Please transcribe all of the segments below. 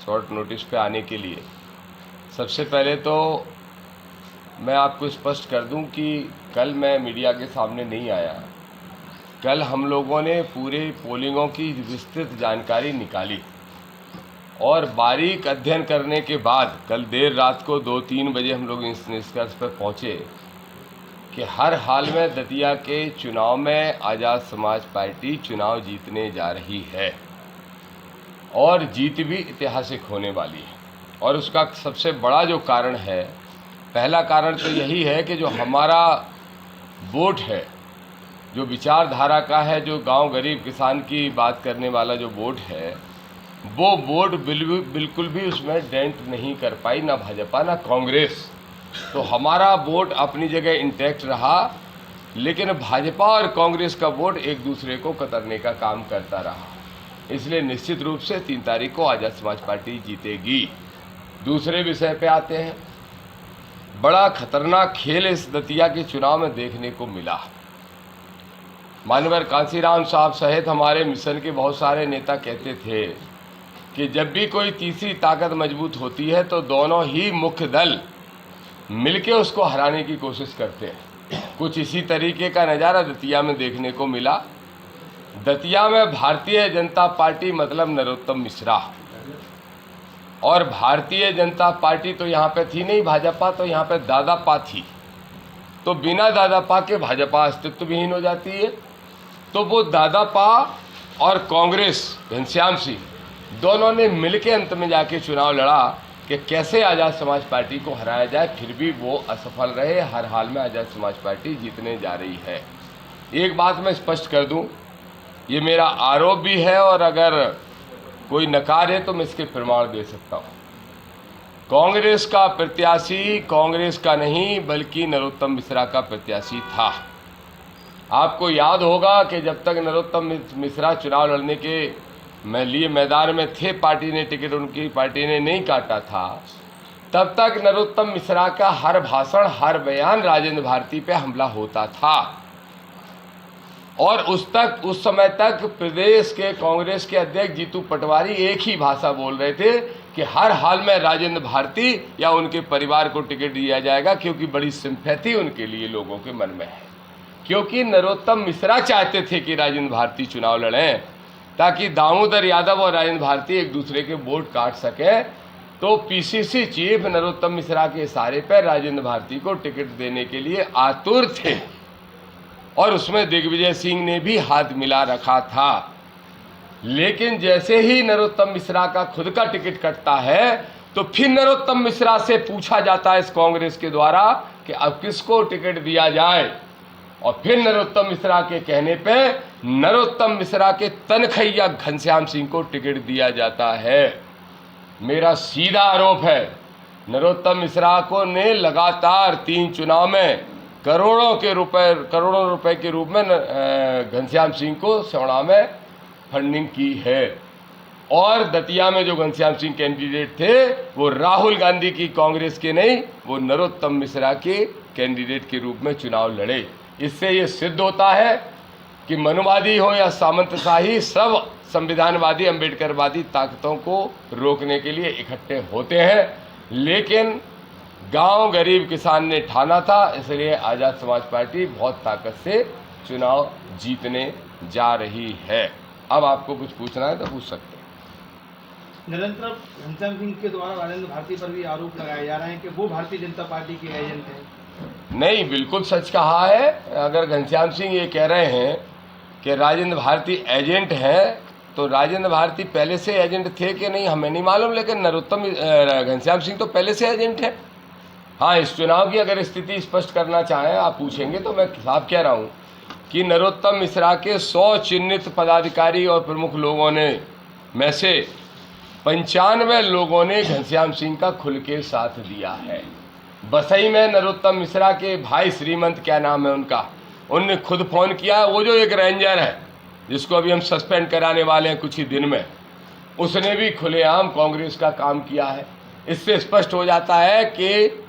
Short notice पे आने के लिए। सबसे पहले तो मैं आपको स्पष्ट कर दूं कि कल मैं मीडिया के सामने नहीं आया। कल हम लोगों ने पूरे पोलिंगों की विस्तृत जानकारी निकाली और बारीक अध्ययन करने के बाद कल देर रात को 2-3 बजे हम लोग इस निष्कर्ष पर पहुँचे कि हर हाल में दतिया के चुनाव में आज़ाद समाज पार्टी चुनाव जीतने जा रही है और जीत भी ऐतिहासिक होने वाली है। और उसका सबसे बड़ा जो कारण है, पहला कारण तो यही है कि जो हमारा वोट है, जो विचारधारा का है, जो गांव गरीब किसान की बात करने वाला जो वोट है, वो वोट बिल्कुल भी उसमें डेंट नहीं कर पाई, ना भाजपा ना कांग्रेस। तो हमारा वोट अपनी जगह इंटैक्ट रहा, लेकिन भाजपा और कांग्रेस का वोट एक दूसरे को कतरने का काम करता रहा। इसलिए निश्चित रूप से 3 तारीख को आज़ाद समाज पार्टी जीतेगी। दूसरे विषय पे आते हैं। बड़ा खतरनाक खेल इस दतिया के चुनाव में देखने को मिला। मानवर कांसीराम साहब सहित हमारे मिशन के बहुत सारे नेता कहते थे कि जब भी कोई तीसरी ताकत मजबूत होती है तो दोनों ही मुख्य दल मिलके उसको हराने की कोशिश करते हैं। कुछ इसी तरीके का नज़ारा दतिया में देखने को मिला। दतिया में भारतीय जनता पार्टी मतलब नरोत्तम मिश्रा, और भारतीय जनता पार्टी तो यहाँ पे थी नहीं, भाजपा तो यहाँ पे दादापा थी। तो बिना दादापा के भाजपा अस्तित्व विहीन हो जाती है। तो वो दादापा और कांग्रेस घनश्याम सिंह दोनों ने मिलके अंत में जाके चुनाव लड़ा कि कैसे आज़ाद समाज पार्टी को हराया जाए। फिर भी वो असफल रहे। हर हाल में आज़ाद समाज पार्टी जीतने जा रही है। एक बात मैं स्पष्ट कर दूं, ये मेरा आरोप भी है और अगर कोई नकारे तो मैं इसके प्रमाण दे सकता हूँ। कांग्रेस का प्रत्याशी कांग्रेस का नहीं बल्कि नरोत्तम मिश्रा का प्रत्याशी था। आपको याद होगा कि जब तक नरोत्तम मिश्रा चुनाव लड़ने के लिए मैदान में थे, पार्टी ने टिकट उनकी पार्टी ने नहीं काटा था, तब तक नरोत्तम मिश्रा का हर भाषण हर बयान राजेंद्र भारती पे हमला होता था। और उस समय तक प्रदेश के कांग्रेस के अध्यक्ष जीतू पटवारी एक ही भाषा बोल रहे थे कि हर हाल में राजेंद्र भारती या उनके परिवार को टिकट दिया जाएगा, क्योंकि बड़ी सिंपैथी उनके लिए लोगों के मन में है। क्योंकि नरोत्तम मिश्रा चाहते थे कि राजेंद्र भारती चुनाव लड़ें ताकि दामोदर यादव और राजेंद्र भारती एक दूसरे के वोट काट सकें। तो पीसीसी चीफ नरोत्तम मिश्रा के इशारे पर राजेंद्र भारती को टिकट देने के लिए आतुर थे और उसमें दिग्विजय सिंह ने भी हाथ मिला रखा था। लेकिन जैसे ही नरोत्तम मिश्रा का खुद का टिकट कटता है तो फिर नरोत्तम मिश्रा से पूछा जाता है इस कांग्रेस के द्वारा कि अब किसको टिकट दिया जाए। और फिर नरोत्तम मिश्रा के कहने पे नरोत्तम मिश्रा के तनखैया घनश्याम सिंह को टिकट दिया जाता है। मेरा सीधा आरोप है, नरोत्तम मिश्रा को ने लगातार 3 चुनाव में करोड़ों रुपए के रूप में घनश्याम सिंह को सवड़ा में फंडिंग की है। और दतिया में जो घनश्याम सिंह कैंडिडेट थे वो राहुल गांधी की कांग्रेस के नहीं, वो नरोत्तम मिश्रा के कैंडिडेट के रूप में चुनाव लड़े। इससे ये सिद्ध होता है कि मनुवादी हो या सामंतशाही, सब संविधानवादी अम्बेडकरवादी ताकतों को रोकने के लिए इकट्ठे होते हैं। लेकिन गांव गरीब किसान ने ठाना था, इसलिए आज़ाद समाज पार्टी बहुत ताकत से चुनाव जीतने जा रही है। अब आपको कुछ पूछना है तो पूछ सकते हैं। निरंतर घनश्याम सिंह के द्वारा राजेंद्र भारती पर भी आरोप लगाए जा रहे हैं कि वो भारतीय जनता पार्टी के एजेंट हैं। नहीं, बिल्कुल सच कहा है। अगर घनश्याम सिंह ये कह रहे हैं कि राजेंद्र भारती एजेंट हैं तो राजेंद्र भारती पहले से एजेंट थे कि नहीं हमें नहीं मालूम, लेकिन नरोत्तम घनश्याम सिंह तो पहले से एजेंट है। हाँ, इस चुनाव की अगर स्थिति स्पष्ट करना चाहें आप पूछेंगे तो मैं साफ कह रहा हूँ कि नरोत्तम मिश्रा के 100 चिन्हित पदाधिकारी और प्रमुख लोगों ने में से 95 लोगों ने घनश्याम सिंह का खुल के साथ दिया है। बसई में नरोत्तम मिश्रा के भाई श्रीमंत, क्या नाम है उनका, उनने खुद फ़ोन किया। वो जो एक रेंजर है जिसको अभी हम सस्पेंड कराने वाले हैं कुछ ही दिन में, उसने भी खुलेआम कांग्रेस का काम किया है। इससे स्पष्ट हो जाता है कि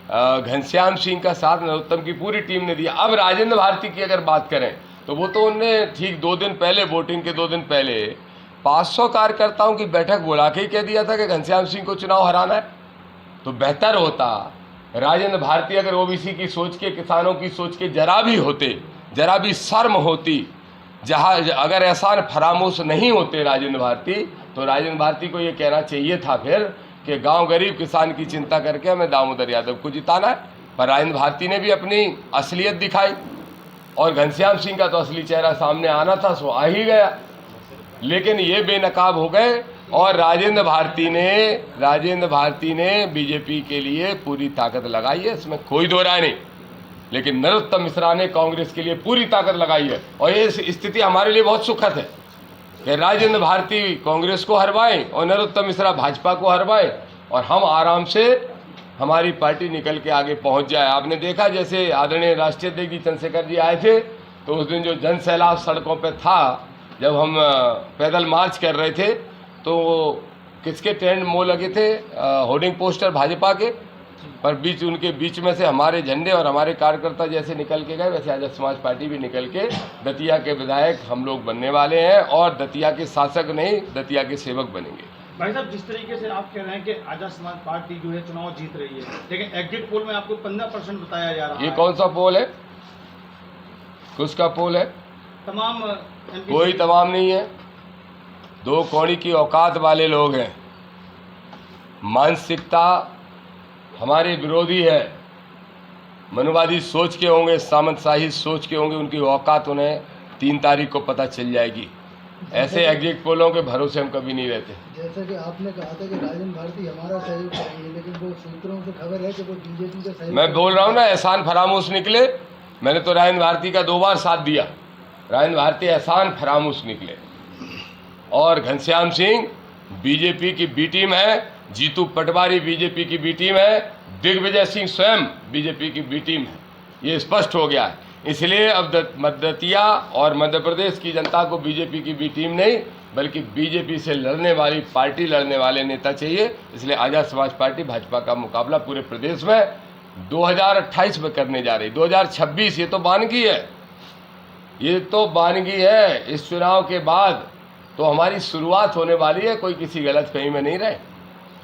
घनश्याम सिंह का साथ नरोत्तम की पूरी टीम ने दिया। अब राजेंद्र भारती की अगर बात करें तो वो तो उनने ठीक 2 दिन पहले, वोटिंग के 2 दिन पहले 500 कार्यकर्ताओं की बैठक बुला के ही कह दिया था कि घनश्याम सिंह को चुनाव हराना है, तो बेहतर होता राजेंद्र भारती अगर ओबीसी की सोच के, किसानों की सोच के जरा भी होते, जरा भी शर्म होती, जहाँ अगर एहसान फरामोश नहीं होते राजेंद्र भारती, तो राजेंद्र भारती को ये कहना चाहिए था फिर कि गांव गरीब किसान की चिंता करके हमें दामोदर यादव को जिताना है। पर राजेंद्र भारती ने भी अपनी असलियत दिखाई और घनश्याम सिंह का तो असली चेहरा सामने आना था, सो आ ही गया, लेकिन ये बेनकाब हो गए। और राजेंद्र भारती ने बीजेपी के लिए पूरी ताकत लगाई है, इसमें कोई दो राय नहीं, लेकिन नरोत्तम मिश्रा ने कांग्रेस के लिए पूरी ताकत लगाई है। और ये स्थिति हमारे लिए बहुत सुखद है कि राजेंद्र भारती कांग्रेस को हरवाएं और नरोत्तम मिश्रा भाजपा को हरवाएं और हम आराम से हमारी पार्टी निकल के आगे पहुंच जाए। आपने देखा जैसे आदरणीय राष्ट्रीय अध्यक्ष जी चंद्रशेखर जी आए थे, तो उस दिन जो जन सैलाब सड़कों पर था, जब हम पैदल मार्च कर रहे थे, तो किसके टेंट मोह लगे थे, होर्डिंग पोस्टर भाजपा के, पर उनके बीच में से हमारे झंडे और हमारे कार्यकर्ता जैसे निकल के गए, वैसे आजाद समाज पार्टी भी निकल के दतिया के विधायक हम लोग बनने वाले हैं और दतिया के शासक नहीं, दतिया के सेवक बनेंगे। भाई साहब, जिस तरीके से आप कह रहे हैं कि आजाद समाज पार्टी जो है चुनाव जीत रही है, लेकिन एग्जिट पोल में आपको 15% बताया जा रहा है। ये कौन सा पोल है, किसका पोल है? तमाम कोई तमाम नहीं है, दो कौड़ी की औकात वाले लोग हैं, मानसिकता हमारे विरोधी है, मनुवादी सोच के होंगे, सामंतशाही सोच के होंगे, उनकी औकात उन्हें 3 तारीख को पता चल जाएगी। ऐसे एग्जिट पोलों के भरोसे हम कभी नहीं रहते। जैसा कि आपने कहा था कि राजेंद्र भारती हमारा सहयोग करेंगे, लेकिन वो सूत्रों से खबर है कि वो बीजेपी का सहयोग। मैं बोल रहा हूँ ना, एहसान फरामोश निकले। मैंने तो राजेंद्र भारती का 2 बार साथ दिया, राजेंद्र भारती एहसान फरामोश निकले। और घनश्याम सिंह बीजेपी की बी टीम है, जीतू पटवारी बीजेपी की बी टीम है, दिग्विजय सिंह स्वयं बीजेपी की बी टीम है, ये स्पष्ट हो गया है। इसलिए अब दतिया और मध्य प्रदेश की जनता को बीजेपी की बी टीम नहीं, बल्कि बीजेपी से लड़ने वाली पार्टी, लड़ने वाले नेता चाहिए। इसलिए आजाद समाज पार्टी भाजपा का मुकाबला पूरे प्रदेश में 2028 में करने जा रही। 2026 ये तो बानगी है, ये तो बानगी है। इस चुनाव के बाद तो हमारी शुरुआत होने वाली है, कोई किसी गलत फहमी में नहीं रहे।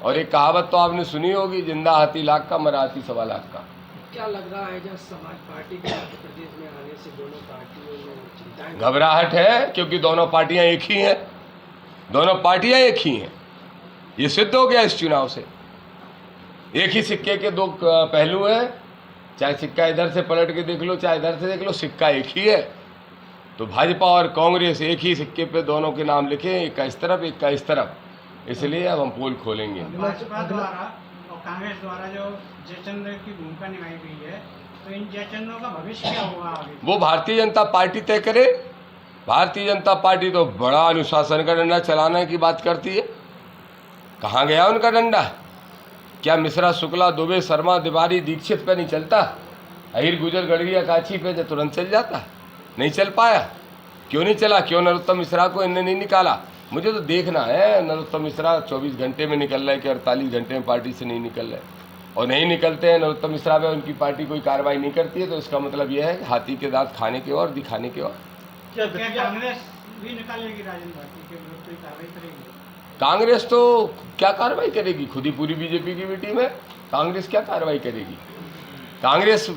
और एक कहावत तो आपने सुनी होगी, जिंदा हाथी लाख का, मरा हाथी 1.25 लाख का। क्या लग रहा है जब समाज पार्टी के मध्य प्रदेश में आने से दोनों पार्टियों में चिंताएं? घबराहट है, क्योंकि दोनों पार्टियां एक ही हैं, दोनों पार्टियां एक ही हैं, ये सिद्ध हो गया इस चुनाव से। एक ही सिक्के के 2 पहलू हैं, चाहे सिक्का इधर से पलट के देख लो, चाहे इधर से देख लो, सिक्का एक ही है। तो भाजपा और कांग्रेस एक ही सिक्के पे दोनों के नाम लिखे, एक का इस तरफ, एक का इस तरफ। इसलिए अब हम पोल खोलेंगे। भाजपा द्वारा और कांग्रेस द्वारा जो जयचंद्र की भूमिका निभाई गई है, तो इन जयचंद्रों का भविष्य क्या होगा आगे? वो भारतीय जनता पार्टी तय करे। भारतीय जनता पार्टी तो बड़ा अनुशासन का डंडा चलाने की बात करती है। कहाँ गया उनका डंडा? क्या मिश्रा, शुक्ला, दुबे, शर्मा, तिवारी, दीक्षित पे नहीं चलता? अहिर, गुजर, गढ़िया, काची पे तो तुरंत चल जाता, नहीं चल पाया। क्यों नहीं चला? क्यों नरोत्तम मिश्रा को इनने नहीं निकाला? मुझे तो देखना है नरोत्तम मिश्रा 24 घंटे में निकल रहे कि 48 घंटे में पार्टी से नहीं निकल रहे। और नहीं निकलते हैं नरोत्तम मिश्रा में, उनकी पार्टी कोई कार्रवाई नहीं करती है, तो इसका मतलब यह है कि हाथी के दांत खाने के और दिखाने के और। क्या कांग्रेस भी निकालेगी राजेंद्र भारती के विरुद्ध कोई कार्रवाई करेगी? कांग्रेस तो क्या कार्रवाई करेगी? खुद ही पूरी बीजेपी की भी टीम है, कांग्रेस क्या कार्रवाई करेगी? कांग्रेस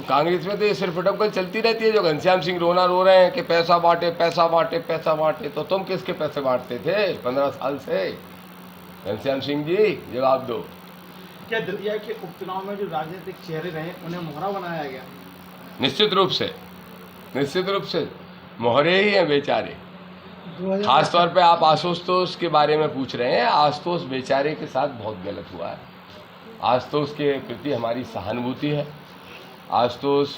में तो ये सिर्फ अटकल चलती रहती है। जो घनश्याम सिंह रोना रो रहे हैं कि पैसा बांटे, पैसा बांटे, पैसा बांटे, तो तुम किसके पैसे बांटते थे 15 साल से? घनश्याम सिंह जी जवाब दो। क्या दतिया के उपचुनाव में जो राजनीतिक चेहरे रहे उन्हें मोहरा बनाया गया? निश्चित रूप से मोहरे ही हैं बेचारे। खास तौर पे आप आशुतोष के बारे में पूछ रहे हैं। आशुतोष बेचारे के साथ बहुत गलत हुआ है। आशुतोष के प्रति हमारी सहानुभूति है। आशुतोष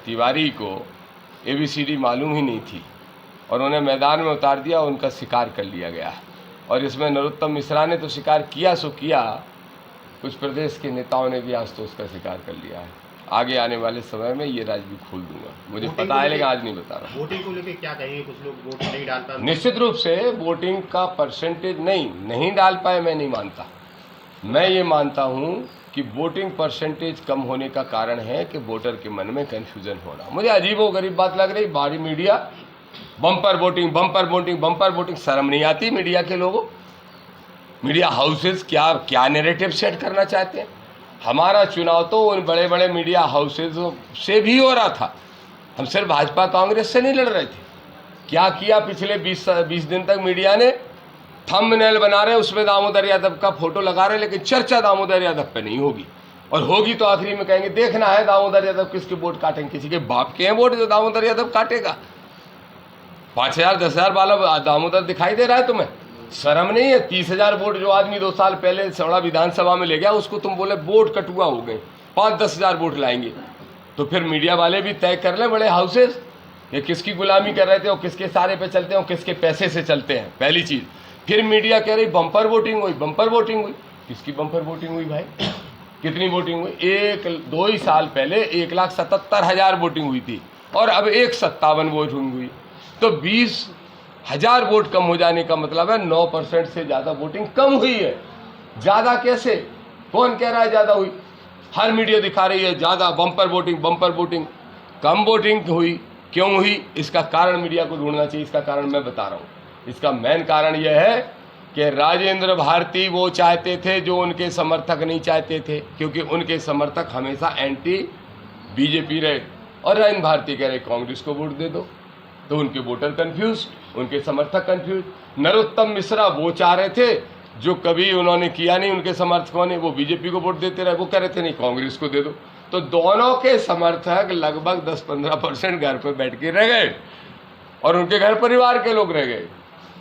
तिवारी को ABCD मालूम ही नहीं थी और उन्हें मैदान में उतार दिया, उनका शिकार कर लिया गया। और इसमें नरोत्तम मिश्रा ने तो शिकार किया सो किया, कुछ प्रदेश के नेताओं ने भी आशुतोष का शिकार कर लिया है। आगे आने वाले समय में ये राज भी खोल दूंगा, मुझे पता है, लेकिन आज नहीं बता रहा। वोटिंग को लेकर क्या कहेंगे? कुछ लोग वोट नहीं डाल पाए। निश्चित रूप से वोटिंग का परसेंटेज नहीं डाल पाए, मैं नहीं मानता। मैं ये मानता हूँ कि वोटिंग परसेंटेज कम होने का कारण है कि वोटर के मन में कन्फ्यूजन होना। मुझे अजीब व गरीब बात लग रही, बाहरी media bumper voting, bumper voting, bumper voting. शर्म नहीं आती मीडिया के लोगों? मीडिया हाउसेस क्या नैरेटिव सेट करना चाहते हैं? हमारा चुनाव तो उन बड़े बड़े मीडिया हाउसेस से भी हो रहा था। हम सिर्फ भाजपा कांग्रेस से नहीं लड़ रहे थे। क्या किया पिछले 20 दिन तक मीडिया ने? थंबनेल बना रहे, उसमें दामोदर यादव का फोटो लगा रहे, लेकिन चर्चा दामोदर यादव पे नहीं होगी। और होगी तो आखिरी में कहेंगे देखना है दामोदर यादव किसके वोट काटेंगे। किसी के बाप के हैं वोट जो दामोदर यादव काटेगा? 5,000 10,000 वाला दामोदर दिखाई दे रहा है तुम्हें? शर्म नहीं है? 30,000 वोट जो आदमी 2 साल पहले सौड़ा विधानसभा में ले गया, उसको तुम बोले वोट कटुआ हो गए, 5-10,000 वोट लाएंगे। तो फिर मीडिया वाले भी तय कर लें, बड़े हाउसेस, ये किसकी गुलामी कर रहे थे और किसके सारे पे चलते हैं और किसके पैसे से चलते हैं। पहली चीज़। फिर मीडिया कह रही बम्पर वोटिंग हुई, बम्पर वोटिंग हुई। किसकी बम्पर वोटिंग हुई भाई? कितनी वोटिंग हुई? 2 ही साल पहले 1,77,000 वोटिंग हुई थी और अब 1,57 वोटिंग हुई। तो 20,000 वोट कम हो जाने का मतलब है 9% से ज़्यादा वोटिंग कम हुई है। ज़्यादा कैसे? कौन कह रहा है ज़्यादा हुई? हर मीडिया दिखा रही है ज़्यादा बम्पर वोटिंग, बम्पर वोटिंग। कम वोटिंग हुई, क्यों हुई? इसका कारण मीडिया को ढूंढना चाहिए। इसका कारण मैं बता रहा हूँ। इसका मेन कारण यह है कि राजेंद्र भारती वो चाहते थे जो उनके समर्थक नहीं चाहते थे, क्योंकि उनके समर्थक हमेशा एंटी बीजेपी रहे। और राजेंद्र भारती कह रहे कांग्रेस को वोट दे दो, तो उनके वोटर कंफ्यूज, उनके समर्थक कंफ्यूज। नरोत्तम मिश्रा वो चाह रहे थे जो कभी उन्होंने किया नहीं, उनके समर्थकों ने, वो बीजेपी को वोट देते रहे। वो कह रहे थे नहीं कांग्रेस को दे दो। तो दोनों के समर्थक लगभग 10-15% घर पर बैठ के रह गए और उनके घर परिवार के लोग रह गए।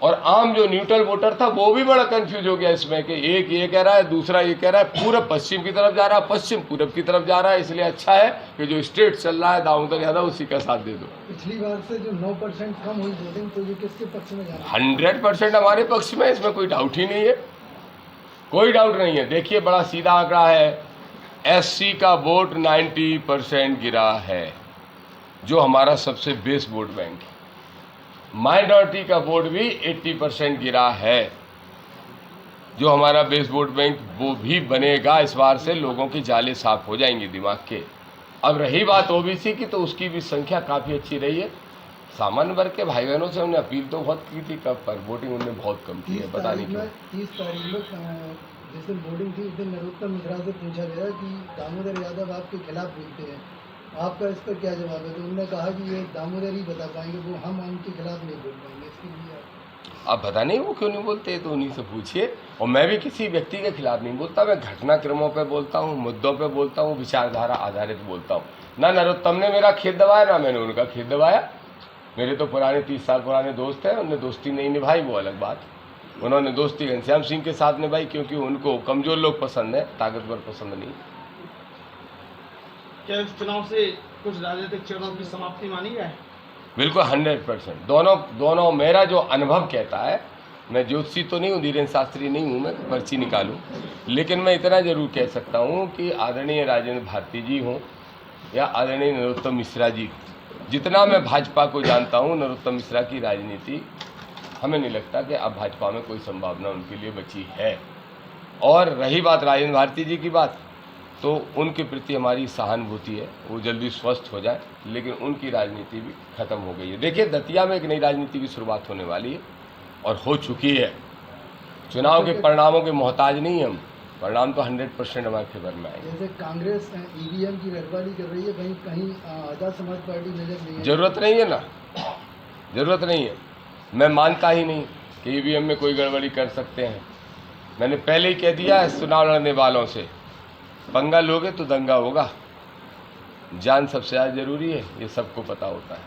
और आम जो न्यूट्रल वोटर था वो भी बड़ा कंफ्यूज हो गया इसमें कि एक ये कह रहा है, दूसरा ये कह रहा है, पूरब पश्चिम की तरफ जा रहा है, पश्चिम पूरब की तरफ जा रहा है। इसलिए अच्छा है कि जो स्टेट चल रहा है दामोदर यादव उसी का साथ दे दो। पिछली बार से जो 9% कम हुई वोटिंग, तो ये किसके पक्ष में जा रहा है? 100% हमारे पक्ष में, इसमें कोई डाउट ही नहीं है, कोई डाउट नहीं है। देखिए बड़ा सीधा आंकड़ा है, SC का वोट 90% गिरा है, जो हमारा सबसे बेस वोट बैंक है। माइनॉरिटी का वोट भी 80% गिरा है, जो हमारा बेस वोट बैंक, वो भी बनेगा इस बार से। लोगों की जाले साफ हो जाएंगे दिमाग के। अब रही बात OBC की, तो उसकी भी संख्या काफ़ी अच्छी रही है। सामान्य वर्ग के भाई बहनों से हमने अपील तो बहुत की थी, कब पर वोटिंग उन्होंने बहुत कम की है, पता नहीं क्यों। 30 तारीख में जिस दिन वोटिंग थी उस दिन नरोत्तम मिश्रा से पूछा गया कि दामोदर यादव आपके खिलाफ बोलते हैं, आपका इस पर क्या जवाब है? तो उन्होंने कहा कि ये दामोदर ही बता पाएंगे, वो हम उनके खिलाफ नहीं बोल पाएंगे। इसके लिए अब पता नहीं वो क्यों नहीं बोलते, तो उन्हीं से पूछिए। और मैं भी किसी व्यक्ति के खिलाफ नहीं बोलता, मैं घटनाक्रमों पे बोलता हूँ, मुद्दों पे बोलता हूँ, विचारधारा आधारित बोलता हूँ। ना नरोत्तम ने मेरा खेत दबाया, ना मैंने उनका खेत दबाया। मेरे तो पुराने 30 साल पुराने दोस्त हैं, उन्होंने दोस्ती नहीं निभाई, वो अलग बात। उन्होंने दोस्ती घनश्याम सिंह के साथ निभाई, क्योंकि उनको कमज़ोर लोग पसंद है, ताकतवर पसंद नहीं। क्या इस चुनाव से कुछ राजनीतिक चरणों की समाप्ति मानी जाए? बिल्कुल 100%। दोनों मेरा जो अनुभव कहता है, मैं ज्योतिषी तो नहीं हूँ, धीरेन्द्र शास्त्री नहीं हूँ मैं पर्ची निकालूँ, लेकिन मैं इतना ज़रूर कह सकता हूँ कि आदरणीय राजेंद्र भारती जी हों या आदरणीय नरोत्तम मिश्रा जी, जितना मैं भाजपा को जानता हूँ, नरोत्तम मिश्रा की राजनीति हमें नहीं लगता कि अब भाजपा में कोई संभावना उनके लिए बची है। और रही बात राजेंद्र भारती जी की बात, तो उनके प्रति हमारी सहानुभूति है, वो जल्दी स्वस्थ हो जाए, लेकिन उनकी राजनीति भी खत्म हो गई है। देखिए दतिया में एक नई राजनीति की शुरुआत होने वाली है और हो चुकी है। चुनाव के परिणामों के मोहताज नहीं हम, परिणाम तो 100% हमारे फेवर में आएंगे। जैसे कांग्रेस EVM की रखवाली कर रही है, कहीं कहीं आज़ाद समाज पार्टी नजर नहीं है। ज़रूरत नहीं है ना, ज़रूरत नहीं है। मैं मानता ही नहीं कि EVM में कोई गड़बड़ी कर सकते हैं। मैंने पहले ही कह दिया है चुनाव लड़ने वालों से, पंगा लोगे तो दंगा होगा। जान सबसे ज़्यादा ज़रूरी है, ये सबको पता होता है।